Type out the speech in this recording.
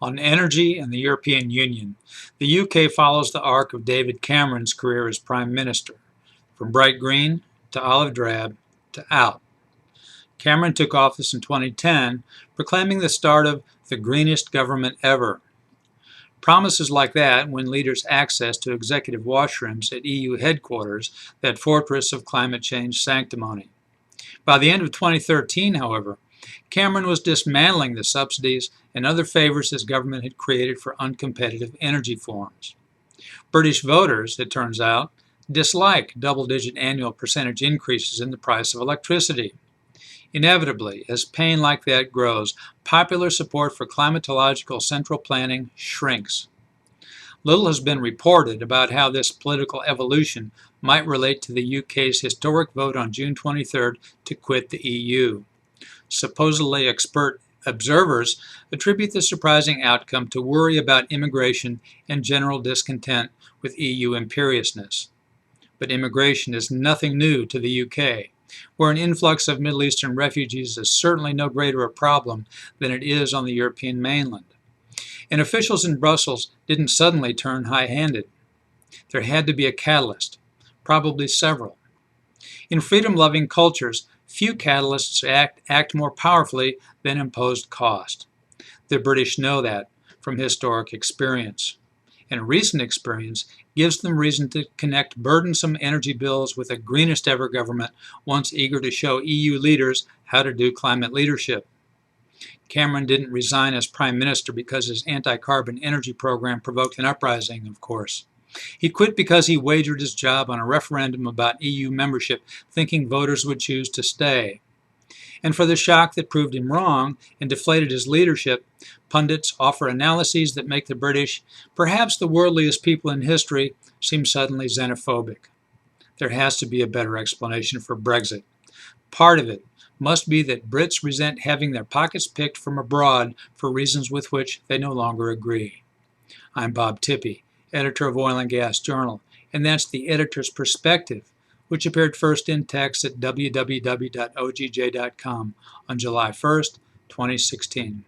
on energy and the European Union. The UK follows the arc of David Cameron's career as Prime Minister, from bright green to olive drab to out. Cameron took office in 2010, proclaiming the start of the greenest government ever. Promises like that win leaders access to executive washrooms at EU headquarters, that fortress of climate change sanctimony. By the end of 2013, however, Cameron was dismantling the subsidies and other favors his government had created for uncompetitive energy forms. British voters, it turns out, dislike double-digit annual percentage increases in the price of electricity. Inevitably, as pain like that grows, popular support for climatological central planning shrinks. Little has been reported about how this political evolution might relate to the UK's historic vote on June 23rd to quit the EU. Supposedly expert observers attribute the surprising outcome to worry about immigration and general discontent with EU imperiousness. But immigration is nothing new to the UK, where an influx of Middle Eastern refugees is certainly no greater a problem than it is on the European mainland. And officials in Brussels didn't suddenly turn high-handed. There had to be a catalyst, probably several. In freedom-loving cultures, few catalysts act more powerfully than imposed cost. The British know that from historic experience. And recent experience gives them reason to connect burdensome energy bills with a greenest ever government once eager to show EU leaders how to do climate leadership. Cameron didn't resign as Prime Minister because his anti-carbon energy program provoked an uprising, of course. He quit because he wagered his job on a referendum about EU membership, thinking voters would choose to stay. And for the shock that proved him wrong and deflated his leadership, pundits offer analyses that make the British, perhaps the worldliest people in history, seem suddenly xenophobic. There has to be a better explanation for Brexit. Part of it must be that Brits resent having their pockets picked from abroad for reasons with which they no longer agree. I'm Bob Tippie, editor of Oil and Gas Journal, and that's the editor's perspective, which appeared first in text at www.ogj.com on July 1st, 2016.